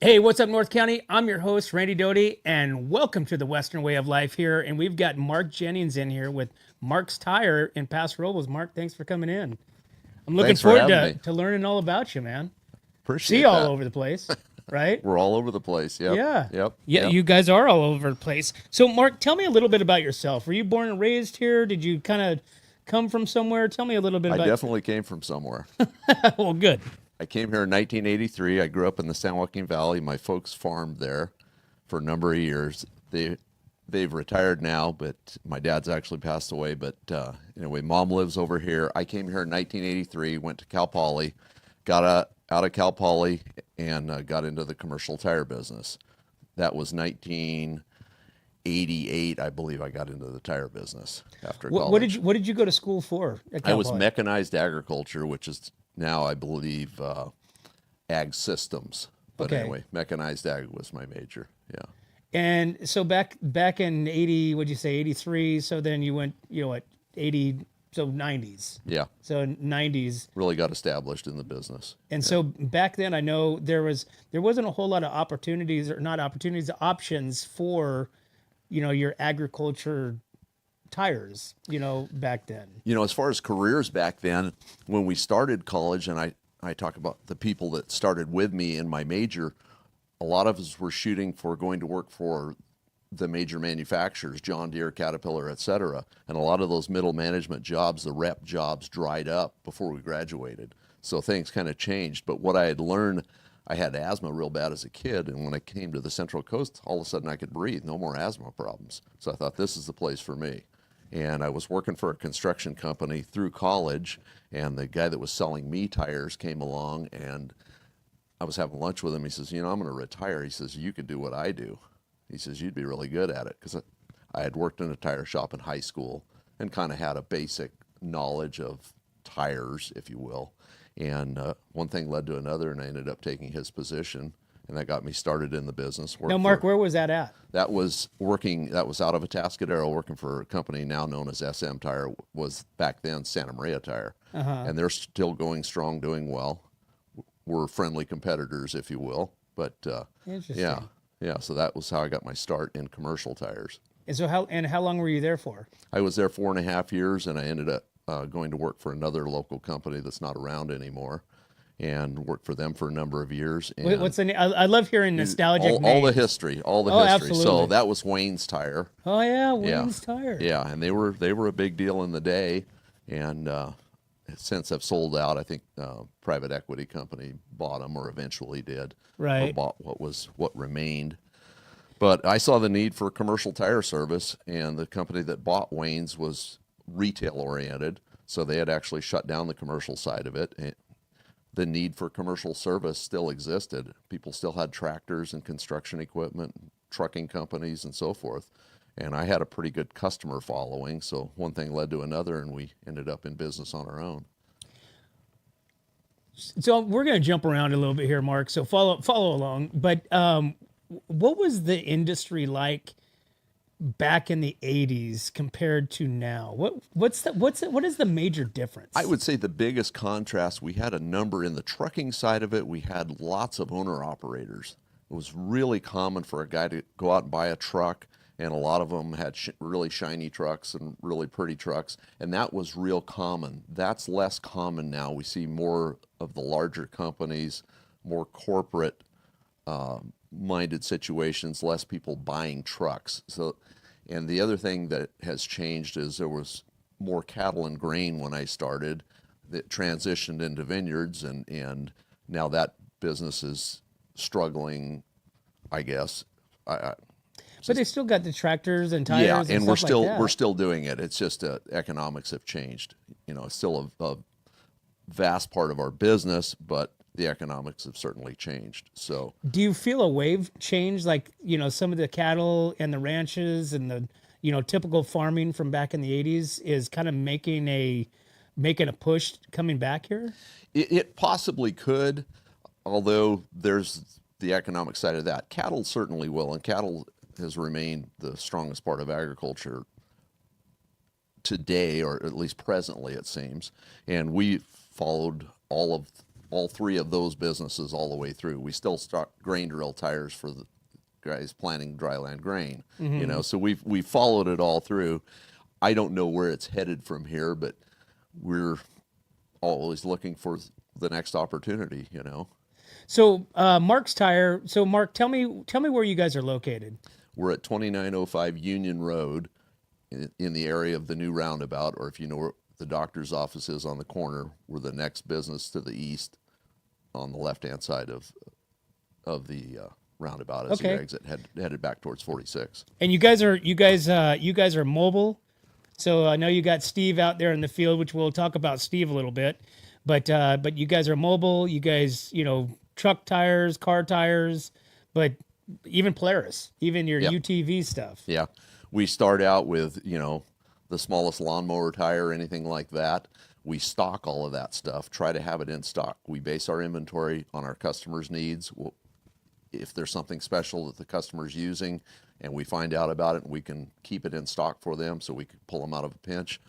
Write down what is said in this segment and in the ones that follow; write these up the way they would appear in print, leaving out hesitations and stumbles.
Hey, what's up, North County? I'm your host, Randy Doty, and welcome to the Western Way of Life here. And we've got Mark Jennings in here with Mark's Tire in Paso Robles. Mark, thanks for coming in. I'm looking Thanks for forward having to, me. to learning all about you, man. See you Appreciate all that. over the place, right? We're all over the place. Yep. Yeah. Yep. Yeah, Yep. you guys are all over the place. So, Mark, tell me a little bit about yourself. Were you born and raised here? Did you kind of come from somewhere? Tell me a little bit I about. definitely came from somewhere. Well, good. I came here in 1983. I grew up in the San Joaquin Valley. My folks farmed there for a number of years. They've retired now, but my dad's actually passed away. But anyway, mom lives over here. I came here in 1983, went to Cal Poly, got out of Cal Poly, and got into the commercial tire business. That was 1988, I believe. I got into the tire business after What, college. what did you go to school for at I Cal was Poly? mechanized agriculture, which is now, I believe, ag systems. But Okay. anyway, mechanized ag was my major. Yeah. And so back in 80, what'd you say, 83? So then you went, what, 80, so 90s. Yeah. So 90s. Really got established in the business. And so back then I know there wasn't a whole lot of opportunities, or not opportunities, options for, your agriculture tires, back then. As far as careers back then, when we started college, and I talk about the people that started with me in my major, a lot of us were shooting for going to work for the major manufacturers, John Deere, Caterpillar, et cetera. And a lot of those middle management jobs, the rep jobs, dried up before we graduated. So things kind of changed. But what I had learned, I had asthma real bad as a kid. And when I came to the Central Coast, all of a sudden I could breathe, no more asthma problems. So I thought, this is the place for me. And I was working for a construction company through college, and the guy that was selling me tires came along, and I was having lunch with him. He says, I'm going to retire. He says, you could do what I do. He says, you'd be really good at it. Because I had worked in a tire shop in high school and kind of had a basic knowledge of tires, if you will. And one thing led to another, and I ended up taking his position. And that got me started in the business. Now, Mark, where was that at? That was out of Atascadero, working for a company now known as SM Tire, was back then Santa Maria Tire. And they're still going strong, doing well. We're friendly competitors, if you will. But Interesting. yeah, so that was how I got my start in commercial tires. And so how long were you there for? I was there 4.5 years, and I ended up going to work for another local company that's not around anymore, and worked for them for a number of years. And What's the name? I love hearing nostalgic all names. the history, all the Oh, history. absolutely. So that was Wayne's Tire. Oh yeah, Yeah. Wayne's Tire. Yeah, and they were a big deal in the day, and since I've sold out, I think private equity company bought them, or eventually did, or Right. bought what remained. But I saw the need for commercial tire service, and the company that bought Wayne's was retail oriented, so they had actually shut down the commercial side of it. And the need for commercial service still existed. People still had tractors and construction equipment, trucking companies, and so forth. And I had a pretty good customer following, so one thing led to another, and we ended up in business on our own. So we're going to jump around a little bit here, Mark. So follow along. But what was the industry like back in the 80s compared to now? What is the major difference? I would say the biggest contrast, we had a number in the trucking side of it. We had lots of owner operators. It was really common for a guy to go out and buy a truck, and a lot of them had really shiny trucks and really pretty trucks, and that was real common. That's less common now. We see more of the larger companies, more corporate minded situations, less people buying trucks. So, and the other thing that has changed is there was more cattle and grain when I started that transitioned into vineyards, and now that business is struggling, I guess. But they still got the tractors and tires. Yeah, and and stuff like that. we're still doing it. It's just economics have changed. It's still a vast part of our business, but the economics have certainly changed. So Do you feel a wave change, like some of the cattle and the ranches and the typical farming from back in the 80s is kind of making a push coming back here? it possibly could, although there's the economic side of that. Cattle certainly will, and cattle has remained the strongest part of agriculture today, or at least presently, it seems. And we followed all all three of those businesses all the way through. We still stock grain drill tires for the guys planting dryland grain, you know, so we've followed it all through. I don't know where it's headed from here, but we're always looking for the next opportunity, you know. So Mark's Tire. So Mark, tell me where you guys are located. We're at 2905 Union Road in the area of the new roundabout, or if you know where the doctor's office is on the corner, we're the next business to the east on the left-hand side of the roundabout as you Okay. exit, headed back towards 46. And you guys are mobile. So I know you got Steve out there in the field, which we'll talk about Steve a little bit. But you guys are mobile. You guys, truck tires, car tires, but even Polaris, even your Yep. UTV stuff. Yeah. We start out with, the smallest lawnmower tire, anything like that. We stock all of that stuff, try to have it in stock. We base our inventory on our customers' needs. If there's something special that the customer's using and we find out about it and we can keep it in stock for them so we can pull them out of a pinch,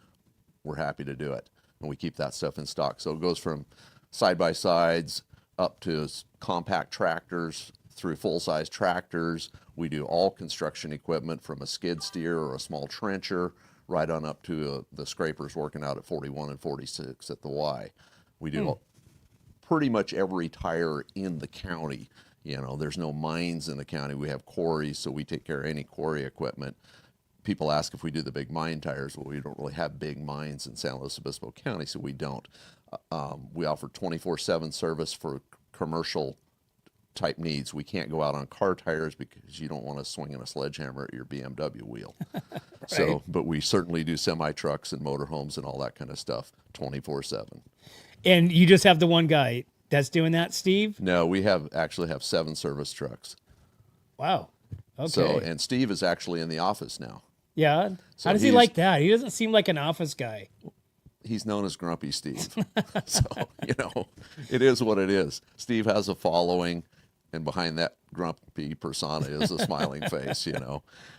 we're happy to do it. And we keep that stuff in stock. So it goes from side-by-sides up to compact tractors through full-size tractors. We do all construction equipment from a skid steer or a small trencher right on up to the scrapers working out at 41 and 46 at the Y. We do pretty much every tire in the county. There's no mines in the county. We have quarries, so we take care of any quarry equipment. People ask if we do the big mine tires. Well, we don't really have big mines in San Luis Obispo County, so we don't. We offer 24/7 service for commercial type needs. We can't go out on car tires because you don't want to swing in a sledgehammer at your BMW wheel. So, but we certainly do semi trucks and motorhomes and all that kind of stuff 24/7. And you just have the one guy that's doing that, Steve? No, we actually have 7 service trucks. Wow. Okay. So, and Steve is actually in the office now. Yeah. So How does he he's- like that? He doesn't seem like an office guy. He's known as Grumpy Steve. So, it is what it is. Steve has a following, and behind that grumpy persona is a smiling face.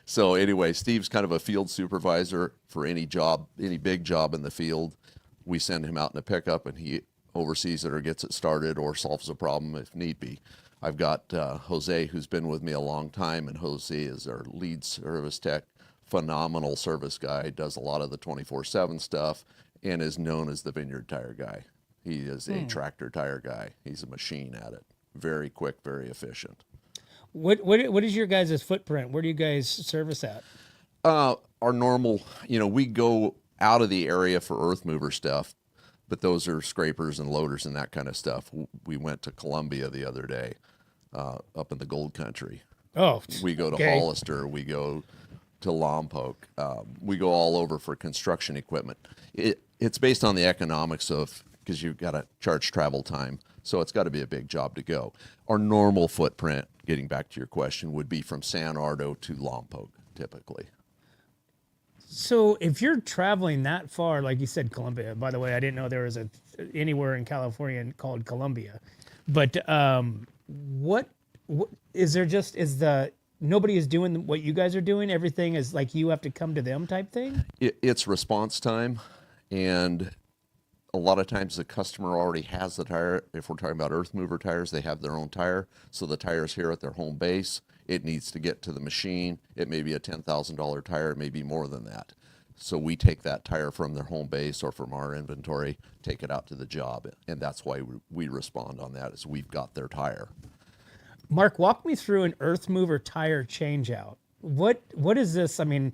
So anyway, Steve's kind of a field supervisor for any job, any big job in the field. We send him out in a pickup, and he oversees it or gets it started or solves a problem if need be. I've got Jose, who's been with me a long time, and Jose is our lead service tech, phenomenal service guy, does a lot of the 24/7 stuff, and is known as the vineyard tire guy. He is a tractor tire guy. He's a machine at it. Very quick, very efficient. What is your guys' footprint? Where do you guys service at? Our normal, we go out of the area for Earthmover stuff, but those are scrapers and loaders and that kind of stuff. We went to Columbia the other day, up in the gold country. Oh, We go to okay. Hollister. We go to Lompoc. We go all over for construction equipment. It's based on the economics of, because you've got to charge travel time. So it's got to be a big job to go. Our normal footprint, getting back to your question, would be from San Ardo to Lompoc, typically. So if you're traveling that far, like you said, Colombia. By the way, I didn't know there was anywhere in California called Colombia. But what is there? Nobody is doing what you guys are doing? Everything is like you have to come to them type thing? It's response time, and a lot of times the customer already has the tire. If we're talking about Earthmover tires, they have their own tire. So the tire's here at their home base. It needs to get to the machine. It may be a $10,000 tire. It may be more than that. So we take that tire from their home base or from our inventory, take it out to the job. And that's why we respond on that, is we've got their tire. Mark, walk me through an Earthmover tire changeout. What is this? I mean,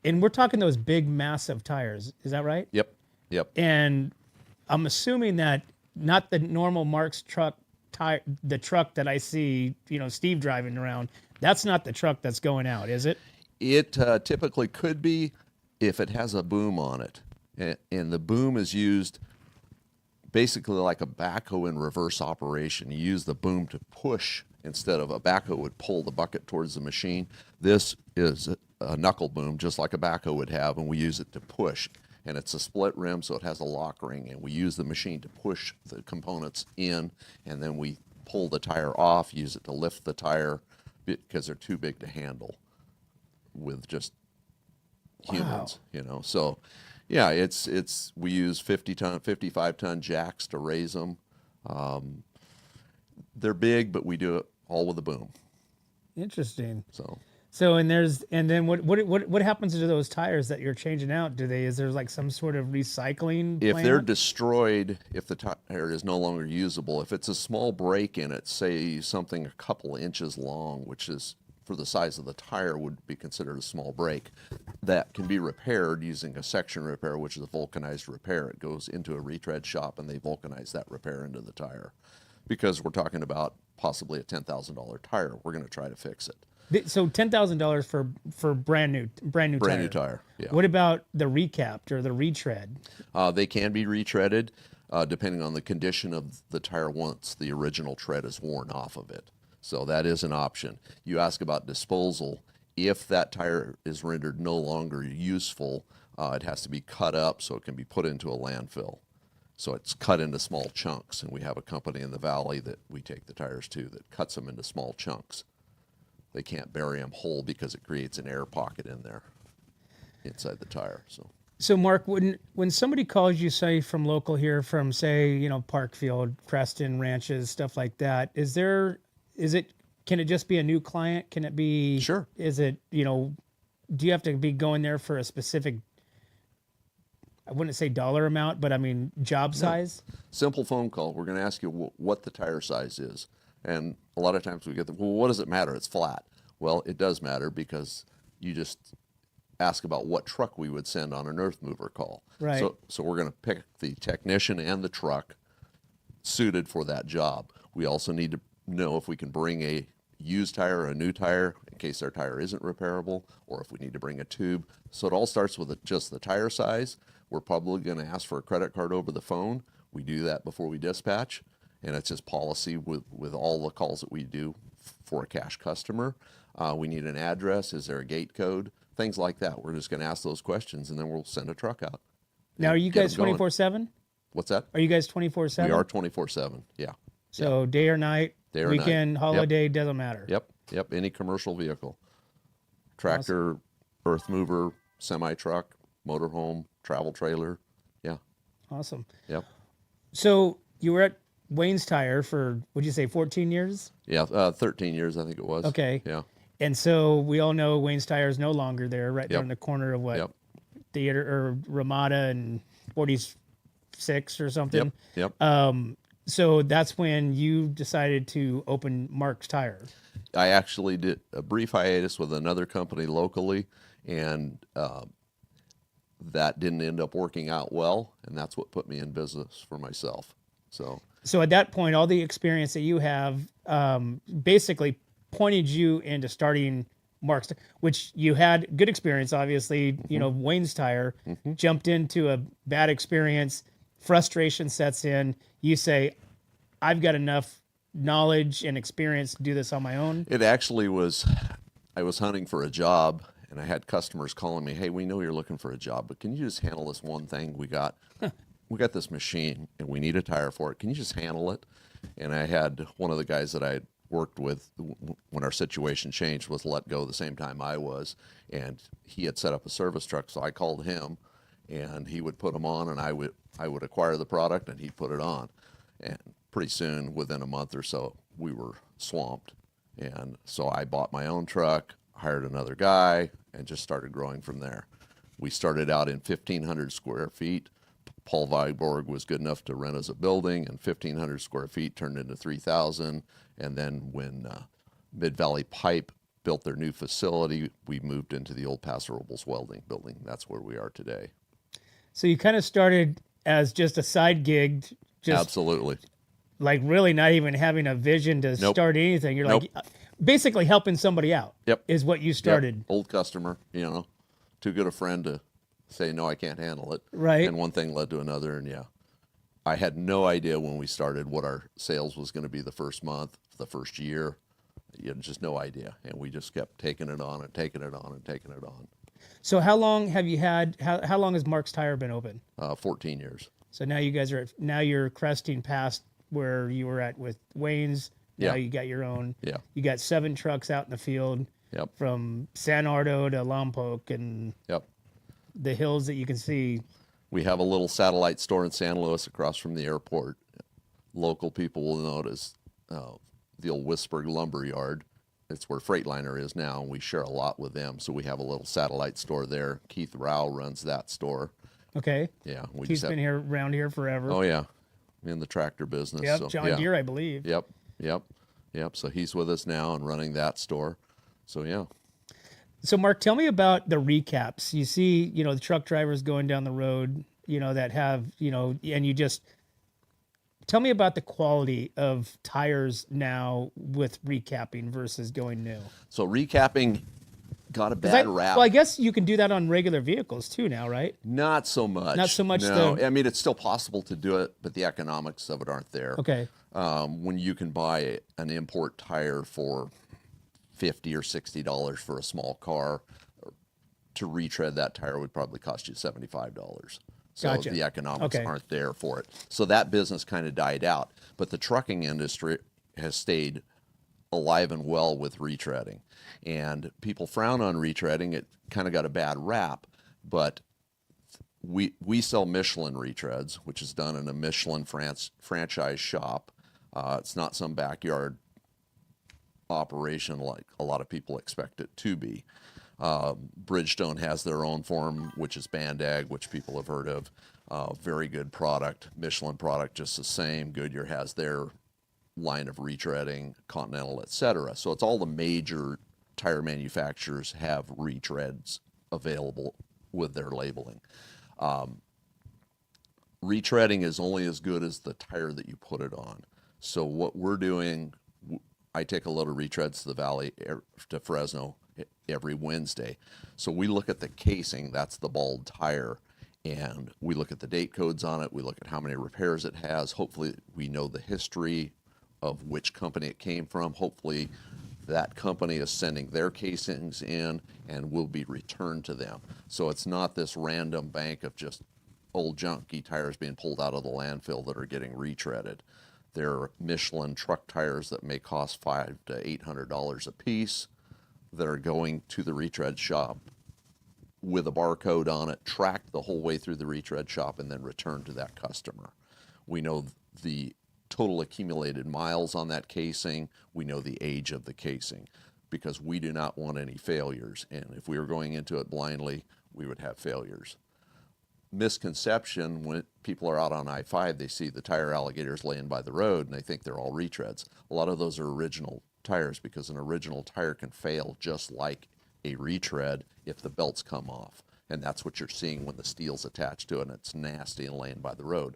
and we're talking those big, massive tires. Is that right? Yep. And I'm assuming that not the normal Mark's truck tire, the truck that I see, Steve driving around. That's not the truck that's going out, is it? It typically could be if it has a boom on it. And the boom is used basically like a backhoe in reverse operation. You use the boom to push instead of a backhoe would pull the bucket towards the machine. This is a knuckle boom, just like a backhoe would have, and we use it to push. And it's a split rim, so it has a lock ring, and we use the machine to push the components in, and then we pull the tire off, use it to lift the tire because they're too big to handle with just humans, So, yeah, we use 55-ton jacks to raise them. They're big, but we do it all with a boom. Interesting. So So and then what happens to those tires that you're changing out? Is there like some sort of recycling if they're plant? destroyed, if the tire is no longer usable, if it's a small break in it, say something a couple inches long, which is for the size of the tire would be considered a small break, that can be repaired using a section repair, which is a vulcanized repair. It goes into a retread shop and they vulcanize that repair into the tire. Because we're talking about possibly a $10,000 tire, we're going to try to fix it. So $10,000 for brand new Brand tire. new tire, yeah. What about the recapped or the retread? They can be retreaded depending on the condition of the tire once the original tread is worn off of it. So that is an option. You ask about disposal. If that tire is rendered no longer useful, it has to be cut up so it can be put into a landfill. So it's cut into small chunks, and we have a company in the valley that we take the tires to that cuts them into small chunks. They can't bury them whole because it creates an air pocket in there inside the tire. So Mark, when somebody calls you, say from local here, from say Parkfield, Creston, Ranches, stuff like that, can it just be a new client? Can it be? Sure. Is it do you have to be going there for a specific? I wouldn't say dollar amount, but I mean job size. Simple phone call. We're going to ask you what the tire size is. And a lot of times we get well, what does it matter? It's flat. Well, it does matter because you just ask about what truck we would send on an Earthmover call. Right. So we're going to pick the technician and the truck suited for that job. We also need to know if we can bring a used tire or a new tire in case our tire isn't repairable, or if we need to bring a tube. So it all starts with just the tire size. We're probably going to ask for a credit card over the phone. We do that before we dispatch, and it's just policy with all the calls that we do for a cash customer. We need an address. Is there a gate code? Things like that. We're just going to ask those questions, and then we'll send a truck out. Now, are you guys 24/7? What's that? Are you guys 24/7? We are 24/7. Yeah. So day or night, Day or weekend, night. holiday, doesn't matter. Yep. Any commercial vehicle, tractor, earth mover, semi truck, motorhome, travel trailer. Yeah. Awesome. Yep. So you were at Wayne's Tire for, would you say 14 years? Yeah. 13 years, I think it was. Okay. Yeah. And so we all know Wayne's Tire is no longer there, right there in the corner of what? Yep. Theater or Ramada and 46 or something. Yep. So that's when you decided to open Mark's Tire. I actually did a brief hiatus with another company locally, and that didn't end up working out well, and that's what put me in business for myself. So at that point, all the experience that you have basically pointed you into starting Mark's, which you had good experience, obviously, Wayne's Tire, jumped into a bad experience, frustration sets in, you say, I've got enough knowledge and experience to do this on my own. It actually was, I was hunting for a job, and I had customers calling me, hey, we know you're looking for a job, but can you just handle this one thing we got? We got this machine, and we need a tire for it. Can you just handle it? And I had one of the guys that I had worked with when our situation changed was let go the same time I was, and he had set up a service truck, so I called him, and he would put them on, and I would acquire the product, and he'd put it on. And pretty soon, within a month or so, we were swamped. And so I bought my own truck, hired another guy, and just started growing from there. We started out in 1,500 square feet. Paul Viborg was good enough to rent us a building, and 1,500 square feet turned into 3,000. And then when Mid-Valley Pipe built their new facility, we moved into the old Paso Robles welding building. That's where we are today. So you kind of started as just a side gig, just Absolutely. like really not even having a vision to start anything. You're like basically helping somebody out. Yep. Is what you started. Yep. Old customer, too good a friend to say, no, I can't handle it. Right. And one thing led to another. And I had no idea when we started what our sales was going to be the first month, the first year. You had just no idea. And we just kept taking it on and taking it on and taking it on. So how long have you had, how long has Mark's Tire been open? 14 years. So now you guys you're cresting past where you were at with Wayne's. Now you got your own. Yeah. You got 7 trucks out in the field. Yep. From San Ardo to Lompoc and the hills that you can see. We have a little satellite store in San Luis across from the airport. local people will know it as the old Whisper Lumber Yard. It's where Freightliner is now, and we share a lot with them. So we have a little satellite store there. Keith Rao runs that store. Okay. Yeah, we He's just have. been here around here forever. Oh yeah, in the tractor business. Yep. So John yeah, Deere, I believe. yep, yep, yep. So he's with us now and running that store. So yeah. So, Mark, tell me about the recaps. You see, the truck drivers going down the road, that have, and you just tell me about the quality of tires now with recapping versus going new. So recapping got a 'Cause bad rap. Well, I guess you can do that on regular vehicles too now, right? Not so much. Not so much No, the- I mean it's still possible to do it, but the economics of it aren't there. Okay. When you can buy an import tire for $50 or $60 for a small car, to retread that tire would probably cost you $75. So Gotcha. the economics Okay. aren't there for it. So that business kind of died out. But the trucking industry has stayed alive and well with retreading. And people frown on retreading. It kind of got a bad rap. But we sell Michelin retreads, which is done in a Michelin franchise shop. It's not some backyard operation like a lot of people expect it to be. Bridgestone has their own form, which is Bandag, which people have heard of. Very good product. Michelin product, just the same. Goodyear has their line of retreading, Continental, etc. So it's all the major tire manufacturers have retreads available with their labeling. Retreading is only as good as the tire that you put it on. So what we're doing, I take a load of retreads to the valley, to Fresno, every Wednesday. So we look at the casing, that's the bald tire, and we look at the date codes on it. We look at how many repairs it has. Hopefully we know the history of which company it came from. Hopefully that company is sending their casings in and will be returned to them. So it's not this random bank of just old junky tires being pulled out of the landfill that are getting retreaded. They're Michelin truck tires that may cost $500 to $800 a piece that are going to the retread shop with a barcode on it, tracked the whole way through the retread shop, and then returned to that customer. We know the total accumulated miles on that casing. We know the age of the casing because we do not want any failures. And if we were going into it blindly, we would have failures. Misconception, when people are out on I-5, they see the tire alligators laying by the road and they think they're all retreads. A lot of those are original tires because an original tire can fail just like a retread if the belts come off. And that's what you're seeing when the steel's attached to it and it's nasty and laying by the road.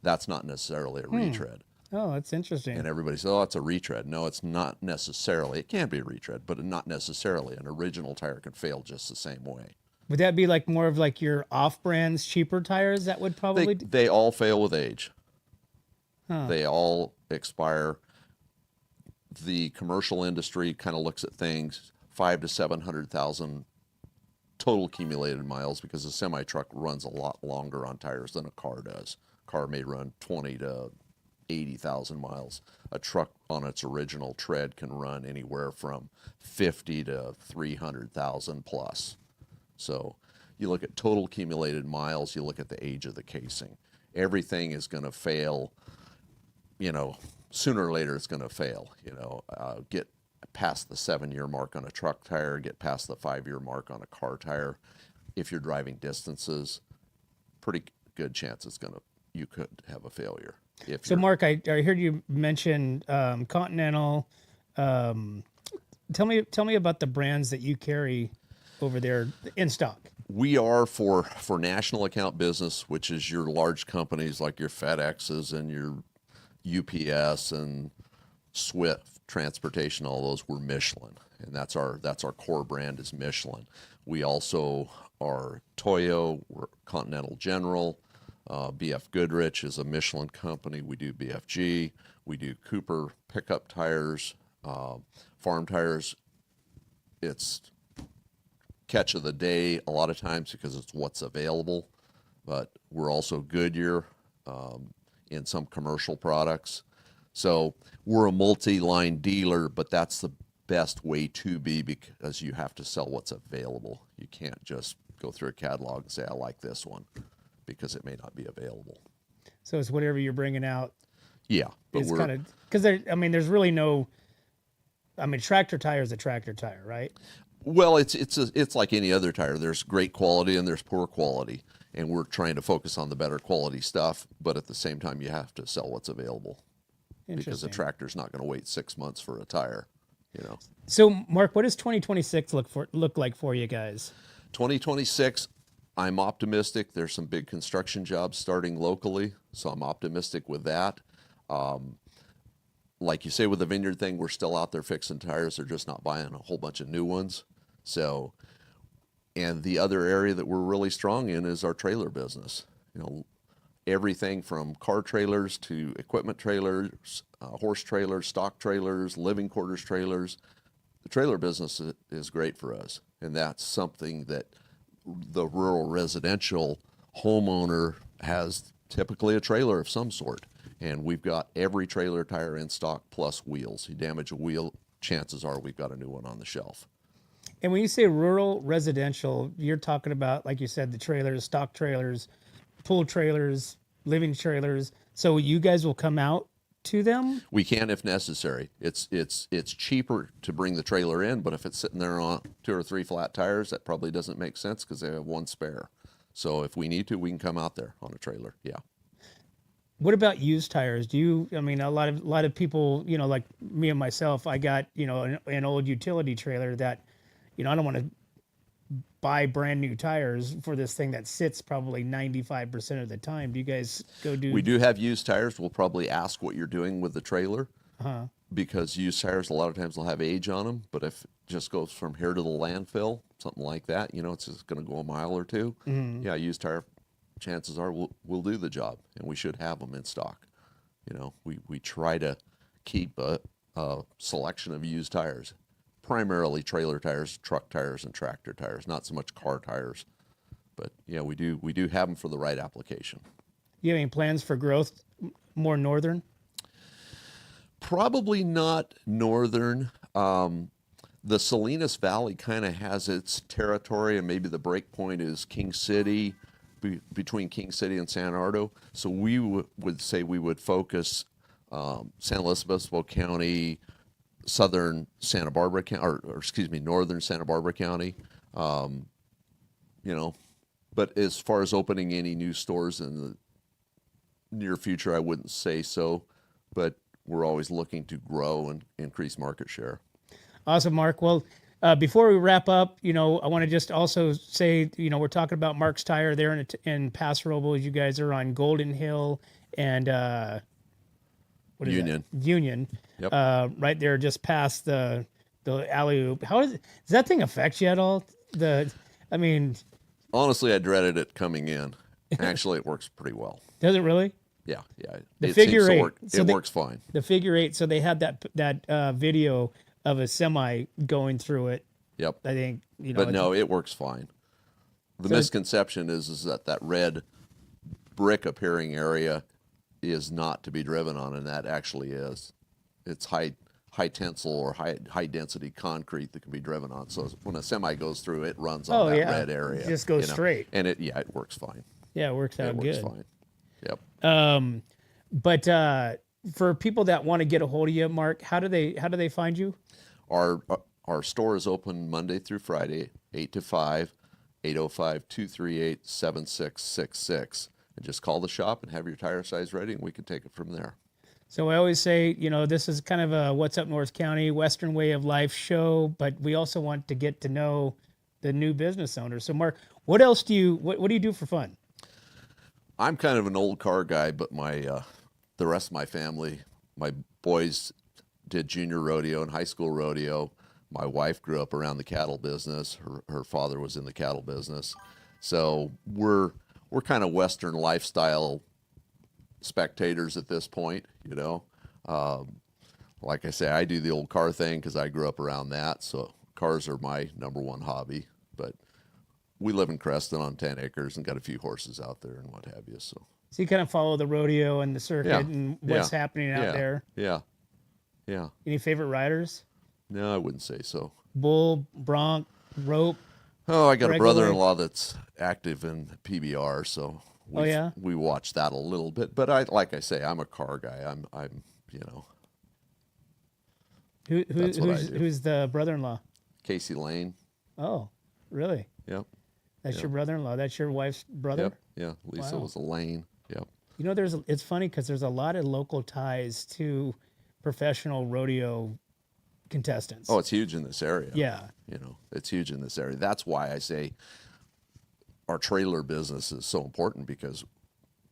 That's not necessarily a retread. Oh, that's interesting. And everybody says, oh, it's a retread. No, it's not necessarily. It can be a retread, but not necessarily. An original tire can fail just the same way. Would that be like more of like your off-brands cheaper tires that would probably They all fail with age. They all expire. The commercial industry kind of looks at things 500,000 to 700,000 total accumulated miles because a semi truck runs a lot longer on tires than a car does. A car may run 20 to 80,000 miles. A truck on its original tread can run anywhere from 50 to 300,000 plus. So you look at total accumulated miles, you look at the age of the casing. Everything is going to fail, sooner or later it's going to fail, get past the 7-year mark on a truck tire, get past the 5-year mark on a car tire. If you're driving distances, pretty good chance you could have a failure. So, Mark, I heard you mention Continental. Tell me about the brands that you carry over there in stock. We are for national account business, which is your large companies like your FedExes and your UPS and Swift Transportation, all those. We're Michelin, and that's our core brand is Michelin. We also are Toyo, we're Continental General. BF Goodrich is a Michelin company. We do BFG. We do Cooper pickup tires, farm tires. It's catch of the day a lot of times because it's what's available. But we're also Goodyear in some commercial products. So we're a multi-line dealer, but that's the best way to be because you have to sell what's available. You can't just go through a catalog and say, I like this one, because it may not be available. So it's whatever you're bringing out. Yeah, but It's we're kind of because I mean, there's really no. I mean, tractor tire is a tractor tire, right? well, it's like any other tire. There's great quality and there's poor quality, and we're trying to focus on the better quality stuff. But at the same time, you have to sell what's available because a Interesting. tractor's not going to wait 6 months for a tire. You know, So, Mark, what does 2026 look like for you guys? 2026, I'm optimistic. There's some big construction jobs starting locally, so I'm optimistic with that. Like you say with the vineyard thing, we're still out there fixing tires. They're just not buying a whole bunch of new ones. So, and the other area that we're really strong in is our trailer business. You know, everything from car trailers to equipment trailers, horse trailers, stock trailers, living quarters trailers. The trailer business is great for us, and that's something that the rural residential homeowner has typically a trailer of some sort. And we've got every trailer tire in stock plus wheels. You damage a wheel, chances are we've got a new one on the shelf. And when you say rural residential, you're talking about, like you said, the trailers, stock trailers, pool trailers, living trailers. So you guys will come out to them? We can if necessary. It's cheaper to bring the trailer in, but if it's sitting there on 2 or 3 flat tires, that probably doesn't make sense because they have one spare. So if we need to, we can come out there on a trailer. Yeah. What about used tires? Do you? I mean, a lot of people, like me and myself, I got an old utility trailer that, I don't want to buy brand new tires for this thing that sits probably 95% of the time. Do you guys go do? We do have used tires. We'll probably ask what you're doing with the trailer because used tires a lot of times will have age on them. But if it just goes from here to the landfill, something like that, it's just going to go a mile or two. Yeah, used tire, chances are we'll do the job, and we should have them in stock. We try to keep a selection of used tires, primarily trailer tires, truck tires, and tractor tires. Not so much car tires, but yeah, we do have them for the right application. You have any plans for growth more northern? Probably not northern. The Salinas Valley kind of has its territory, and maybe the break point is King City, between King City and San Bernardino. So we would say we would focus San Luis Obispo County, southern Santa Barbara County, or excuse me, northern Santa Barbara County. But as far as opening any new stores in the near future, I wouldn't say so. But we're always looking to grow and increase market share. Awesome, Mark. Well, before we wrap up, I want to just also say, we're talking about Mark's Tire there in Paso Robles. You guys are on Golden Hill and what is Union. that? Union. Yep. Right there, just past the alley oop. Does that thing affect you at all? I mean, Honestly, I dreaded it coming in. Actually, it works pretty well. does it really? Yeah, yeah. The It figure seems to eight. work. So It they- works fine. The figure eight. So they had that video of a semi going through it. Yep. I think But no, it works fine. The misconception is that red brick appearing area is not to be driven on, and that actually is. It's high tensile or high density concrete that can be driven on. So when a semi goes through, it runs on that red area. It just goes straight. And it works fine. Yeah, it works out It works good. fine. Yep. But for people that want to get a hold of you, Mark, how do they find you? Our store is open Monday through Friday, 8 to 5, 805-238-7666. And just call the shop and have your tire size ready, and we can take it from there. So I always say, this is kind of a What's Up North County Western Way of Life show, but we also want to get to know the new business owners. So Mark, what else do you do for fun? I'm kind of an old car guy, but the rest of my family, my boys did junior rodeo and high school rodeo. My wife grew up around the cattle business. Her father was in the cattle business. So we're kind of Western lifestyle spectators at this point, Like I say, I do the old car thing because I grew up around that. So cars are my number one hobby. But we live in Creston on 10 acres and got a few horses out there and what have you. So you kind of follow the rodeo and the circuit Yeah. and what's Yeah. happening out there. Yeah. Yeah. Any favorite riders? No, I wouldn't say so. Bull, bronc, rope. Oh, I got Regular. a brother-in-law that's active in PBR, so we watch that a little bit. But like I say, I'm a car guy. I'm that's what I do. Who's the brother-in-law? Casey Lane. Oh, really? Yep. That's your brother-in-law. That's your wife's brother? Yep. Yeah. Lisa Wow. was a Lane. Yep. You know, it's funny because there's a lot of local ties to professional rodeo contestants. Oh, it's huge in this area. Yeah. It's huge in this area. That's why I say our trailer business is so important, because,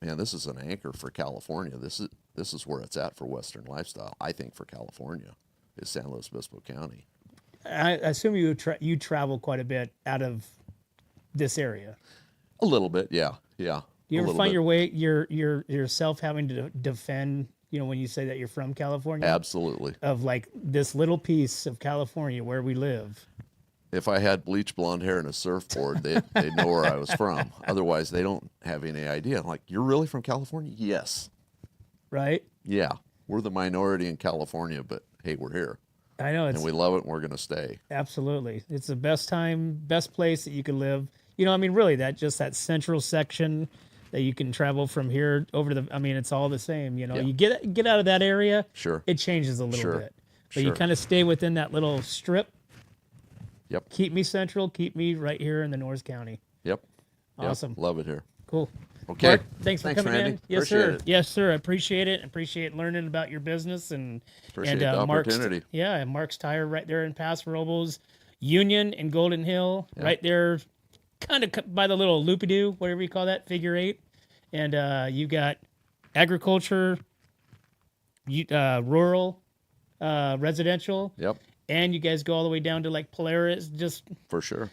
man, this is an anchor for California. This is where it's at for Western lifestyle. I think for California is San Luis Obispo County. I assume you travel quite a bit out of this area. A little bit, yeah. Do you ever find yourself having to defend, when you say that you're from California? Absolutely. Of like this little piece of California where we live. If I had bleach blonde hair and a surfboard, they'd know where I was from. Otherwise, they don't have any idea. I'm like, you're really from California? Yes. Right? Yeah. We're the minority in California, but hey, we're here. I know. And we love it, and we're going to stay. Absolutely. It's the best place that you could live. Really, that central section that you can travel from here over to it's all the same. You get out of that area, sure, it changes a little bit. But you sure. kind of stay within that little strip. Yep. Keep me central, keep me right here in the North County. Yep. Awesome. Yep. Love it here. Cool. Okay. Mark, thanks for coming Randy. in. Yes, Appreciate sir. it. Yes, sir. I appreciate it. Appreciate learning about your business and appreciate the opportunity. And Mark's Tire right there in Paso, Robles, Union and Golden Hill, right there, kind of by the little loopy-doo, whatever you call that, figure 8. And you got agriculture, rural, residential. Yep. And you guys go all the way down to like Polaris, just for sure.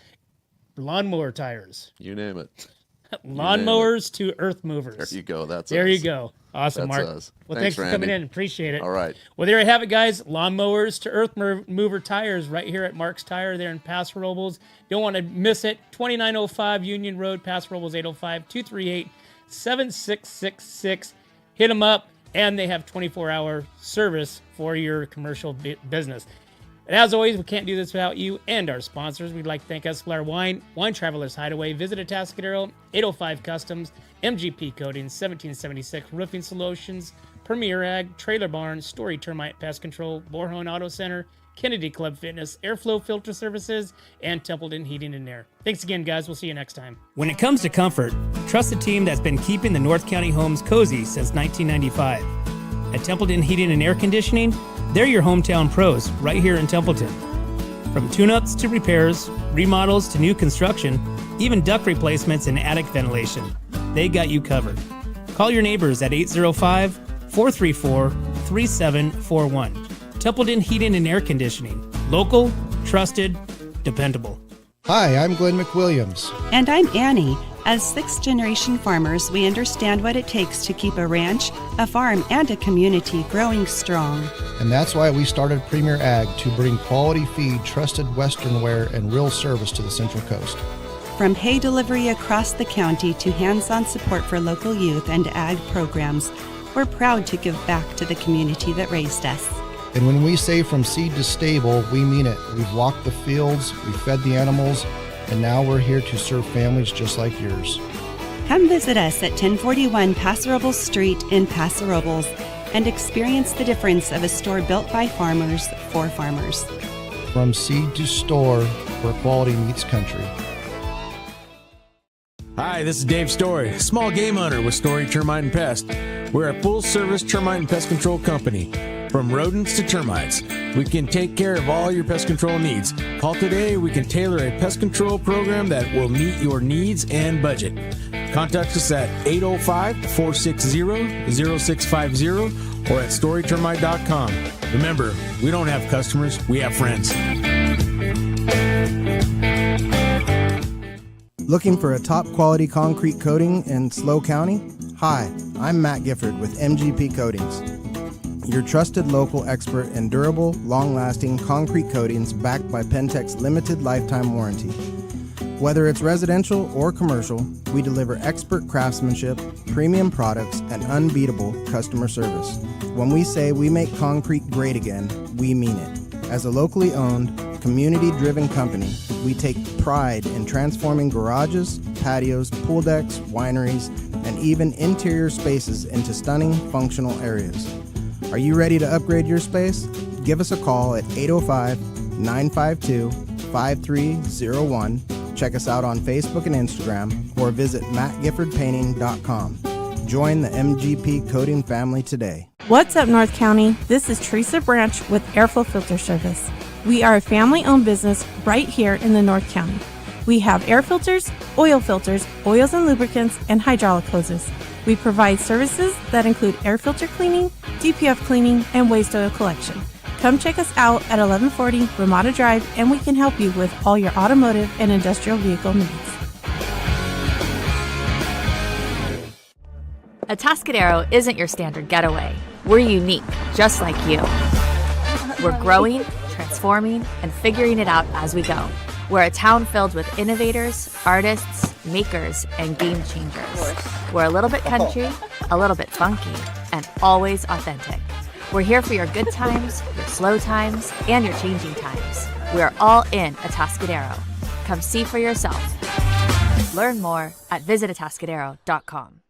Lawnmower tires. You name it. Lawnmowers to Earthmovers. There you go. There you go. Awesome, That's Mark. us. Well, thanks for coming in. Appreciate it. All right. Well, there you have it, guys. Lawnmowers to Earthmover tires right here at Mark's Tire there in Paso Robles. Don't want to miss it. 2905 Union Road, Paso Robles, 805-238-7666. Hit them up, and they have 24-hour service for your commercial business. And as always, we can't do this without you and our sponsors. We'd like to thank Escalar Wine Travelers Hideaway, Visit Atascadero, 805 Customs, MGP Coatings, 1776 Roofing Solutions, Premier Ag, Trailer Barn, Story Termite Pest Control, Borehone Auto Center, Kennedy Club Fitness, Airflow Filter Services, and Templeton Heating and Air. Thanks again, guys. We'll see you next time. When it comes to comfort, trust the team that's been keeping the North County homes cozy since 1995. At Templeton Heating and Air Conditioning, they're your hometown pros right here in Templeton. From tune-ups to repairs, remodels to new construction, even duct replacements and attic ventilation, they got you covered. Call your neighbors at 805-434-3741. Templeton Heating and Air Conditioning. Local, trusted, dependable. Hi, I'm Glenn McWilliams. And I'm Annie. As sixth-generation farmers, we understand what it takes to keep a ranch, a farm, and a community growing strong. And that's why we started Premier Ag, to bring quality feed, trusted Western wear, and real service to the Central Coast. From hay delivery across the county to hands-on support for local youth and ag programs, we're proud to give back to the community that raised us. And when we say from seed to stable, we mean it. We've walked the fields, we've fed the animals, and now we're here to serve families just like yours. Come visit us at 1041 Paso Robles Street in Paso Robles and experience the difference of a store built by farmers for farmers. From seed to store, where quality meets country. Hi, this is Dave Story, small game hunter with Story Termite and Pest. We're a full-service termite and pest control company. From rodents to termites, we can take care of all your pest control needs. Call today, we can tailor a pest control program that will meet your needs and budget. Contact us at 805-460-0650 or at storytermite.com. Remember, we don't have customers, we have friends. Looking for a top quality concrete coating in SLO County? Hi, I'm Matt Gifford with MGP Coatings, your trusted local expert in durable, long-lasting concrete coatings backed by Pentec's limited lifetime warranty. Whether it's residential or commercial, we deliver expert craftsmanship, premium products, and unbeatable customer service. When we say we make concrete great again, we mean it. As a locally owned, community-driven company, we take pride in transforming garages, patios, pool decks, wineries, and even interior spaces into stunning, functional areas. Are you ready to upgrade your space? Give us a call at 805-952-5301. Check us out on Facebook and Instagram, or visit mattgiffordpainting.com. Join the MGP Coating family today. What's up, North County? This is Teresa Branch with Airflow Filter Service. We are a family-owned business right here in the North County. We have air filters, oils and lubricants, and hydraulic hoses. We provide services that include air filter cleaning, DPF cleaning, and waste oil collection. Come check us out at 1140 Ramada Drive, and we can help you with all your automotive and industrial vehicle needs. Atascadero isn't your standard getaway. We're unique, just like you. We're growing, transforming, and figuring it out as we go. We're a town filled with innovators, artists, makers, and game changers. We're a little bit country, a little bit funky, and always authentic. We're here for your good times, your slow times, and your changing times. We are all in Atascadero. Come see for yourself. Learn more at visitatascadero.com.